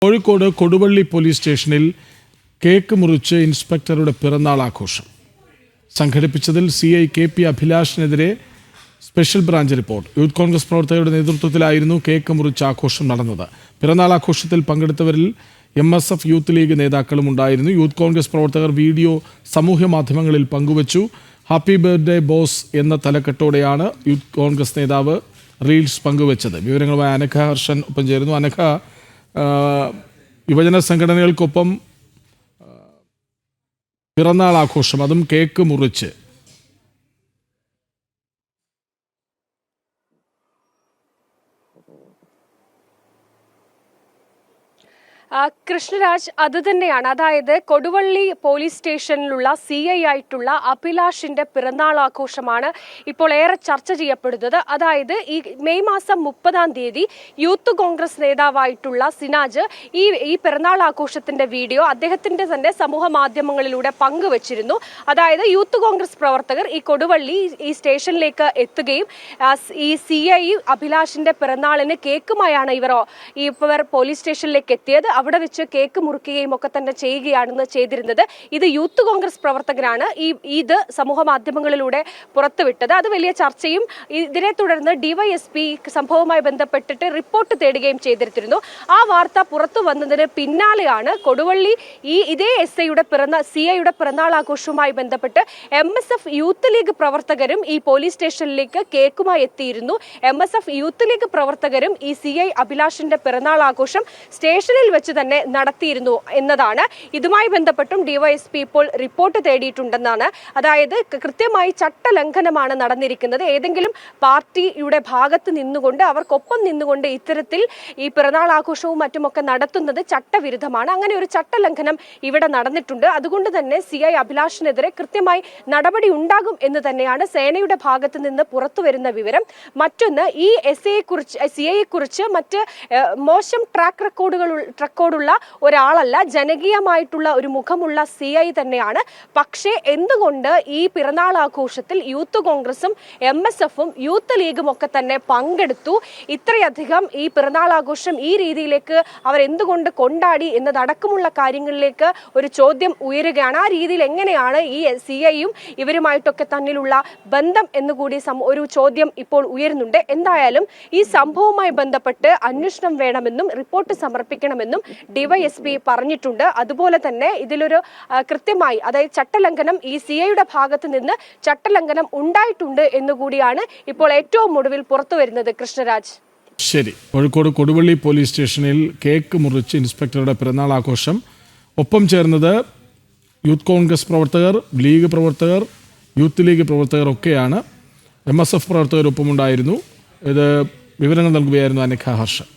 Kozhikode Koduvally police സ്റ്റേഷനിൽ cake മുറിച്ച് ഇൻസ്പെക്ടറുടെ പിറന്നാൾ ആഘോഷം സംഘടിപ്പിച്ചതിൽ CI KP അഭിലാഷിനെതിരെ special branch report. Youth Congress പ്രവർത്തകരുടെ നേതൃത്വത്തിലായിരുന്നു കേക്ക് മുറിച്ച് ആഘോഷം നടന്നത്. പിറന്നാൾ ആഘോഷത്തിൽ പങ്കെടുത്തവരിൽ MSF യൂത്ത് ലീഗ് നേതാക്കളും ഉണ്ടായിരുന്നു. യൂത്ത് കോൺഗ്രസ് പ്രവർത്തകർ വീഡിയോ സാമൂഹ്യ മാധ്യമങ്ങളിൽ പങ്കുവച്ചു. ഹാപ്പി ബർത്ത്ഡേ ബോസ് എന്ന തലക്കെട്ടോടെയാണ് യൂത്ത് കോൺഗ്രസ് നേതാവ് റീൽസ് പങ്കുവച്ചത്. വിവരങ്ങളുമായി അനഘ ഹർഷൻ ഒപ്പം ചേരുന്നു. അനഘ, യുവജന സംഘടനകൾക്കൊപ്പം പിറന്നാൾ ആഘോഷം, അതും കേക്ക് മുറിച്ച്. കൃഷ്ണരാജ്, അത് തന്നെയാണ്. അതായത് കൊടുവള്ളി പോലീസ് സ്റ്റേഷനിലുള്ള CI ആയിട്ടുള്ള അഭിലാഷിന്റെ പിറന്നാൾ ആഘോഷമാണ് ഇപ്പോൾ ഏറെ ചർച്ച ചെയ്യപ്പെടുന്നത്. അതായത് ഈ മെയ് മാസം 30-ാം തീയതി യൂത്ത് കോൺഗ്രസ് നേതാവായിട്ടുള്ള സിനാജ് ഈ പിറന്നാൾ ആഘോഷത്തിന്റെ വീഡിയോ അദ്ദേഹത്തിന്റെ തന്നെ സമൂഹ മാധ്യമങ്ങളിലൂടെ പങ്കുവച്ചിരുന്നു. അതായത് യൂത്ത് കോൺഗ്രസ് പ്രവർത്തകർ ഈ കൊടുവള്ളി ഈ സ്റ്റേഷനിലേക്ക് എത്തുകയും ഈ CI അഭിലാഷിന്റെ പിറന്നാളിന് കേക്കുമായാണ് ഇവർ പോലീസ് സ്റ്റേഷനിലേക്ക് എത്തിയത്. അവിടെ വെച്ച് കേക്ക് മുറിക്കുകയും ഒക്കെ തന്നെ ചെയ്യുകയാണെന്ന് ചെയ്തിരുന്നത്. ഇത് യൂത്ത് കോൺഗ്രസ് പ്രവർത്തകരാണ് ഇത് സമൂഹ മാധ്യമങ്ങളിലൂടെ പുറത്തുവിട്ടത്. അത് വലിയ ചർച്ചയും ഇതിനെ തുടർന്ന് DYSP സംഭവവുമായി ബന്ധപ്പെട്ടിട്ട് റിപ്പോർട്ട് തേടുകയും ചെയ്തിരുന്നു. ആ വാർത്ത പുറത്തു വന്നതിന് പിന്നാലെയാണ് കൊടുവള്ളി ഇതേ CIയുടെ പിറന്നാൾ ആഘോഷവുമായി ബന്ധപ്പെട്ട് MSF യൂത്ത് ലീഗ് പ്രവർത്തകരും ഈ പോലീസ് സ്റ്റേഷനിലേക്ക് കേക്കുമായി എത്തിയിരുന്നു. MSF യൂത്ത് ലീഗ് പ്രവർത്തകരും ഈ CI അഭിലാഷിന്റെ പിറന്നാൾ ആഘോഷം സ്റ്റേഷനിൽ വെച്ച് തന്നെ നടത്തിയിരുന്നു എന്നതാണ്. ഇതുമായി ബന്ധപ്പെട്ടും DYSP ഇപ്പോൾ റിപ്പോർട്ട് തേടിയിട്ടുണ്ടെന്നാണ്. അതായത് കൃത്യമായി ചട്ടലംഘനമാണ് നടന്നിരിക്കുന്നത്. ഏതെങ്കിലും പാർട്ടിയുടെ ഭാഗത്ത് നിന്നുകൊണ്ട് അവർക്കൊപ്പം നിന്നുകൊണ്ട് ഇത്തരത്തിൽ ഈ പിറന്നാൾ ആഘോഷവും മറ്റുമൊക്കെ നടത്തുന്നത് ചട്ടവിരുദ്ധമാണ്. അങ്ങനെ ഒരു ചട്ടലംഘനം ഇവിടെ നടന്നിട്ടുണ്ട്. അതുകൊണ്ട് തന്നെ CI അഭിലാഷിനെതിരെ കൃത്യമായി നടപടി ഉണ്ടാകും എന്ന് തന്നെയാണ് സേനയുടെ ഭാഗത്ത് നിന്ന് പുറത്തു വരുന്ന വിവരം. മറ്റൊന്ന്, ഈ CIയെ കുറിച്ച് മറ്റ് മോശം ട്രാക്ക് റെക്കോർഡുള്ള ഒരാളല്ല, ജനകീയമായിട്ടുള്ള ഒരു മുഖമുള്ള CI തന്നെയാണ്. പക്ഷേ എന്തുകൊണ്ട് ഈ പിറന്നാൾ ആഘോഷത്തിൽ യൂത്ത് കോൺഗ്രസും MSFും യൂത്ത് ലീഗും ഒക്കെ തന്നെ പങ്കെടുത്തു? ഇത്രയധികം ഈ പിറന്നാൾ ആഘോഷം ഈ രീതിയിലേക്ക് അവർ എന്തുകൊണ്ട് കൊണ്ടാടി എന്നതടക്കമുള്ള കാര്യങ്ങളിലേക്ക് ഒരു ചോദ്യം ഉയരുകയാണ്. ആ രീതിയിൽ എങ്ങനെയാണ് ഈ CIയും ഇവരുമായിട്ടൊക്കെ തന്നിലുള്ള ബന്ധം എന്നുകൂടി ഒരു ചോദ്യം ഇപ്പോൾ ഉയരുന്നുണ്ട്. എന്തായാലും ഈ സംഭവവുമായി ബന്ധപ്പെട്ട് അന്വേഷണം വേണമെന്നും റിപ്പോർട്ട് സമർപ്പിക്കണമെന്നും DYSP പറഞ്ഞിട്ടുണ്ട്. അതുപോലെ തന്നെ ഇതിലൊരു കൃത്യമായി, അതായത് ചട്ടലംഘനം ഈ CIയുടെ ഭാഗത്ത് നിന്ന് ചട്ടലംഘനം ഉണ്ടായിട്ടുണ്ട് എന്നുകൂടിയാണ് ഇപ്പോൾ ഏറ്റവും ഒടുവിൽ പുറത്തു വരുന്നത്. കൃഷ്ണരാജ്, ശരി. കോഴിക്കോട് കൊടുവള്ളി പോലീസ് സ്റ്റേഷനിൽ കേക്ക് മുറിച്ച് ഇൻസ്പെക്ടറുടെ പിറന്നാൾ ആഘോഷം. ഒപ്പം ചേർന്നത് യൂത്ത് കോൺഗ്രസ് പ്രവർത്തകർ, ലീഗ് പ്രവർത്തകർ, യൂത്ത് ലീഗ് പ്രവർത്തകർ ഒക്കെയാണ്. MSF പ്രവർത്തകരൊപ്പമുണ്ടായിരുന്നു. ഇത് വിവരങ്ങൾ നൽകുകയായിരുന്നു അനഘ ഹർഷൻ.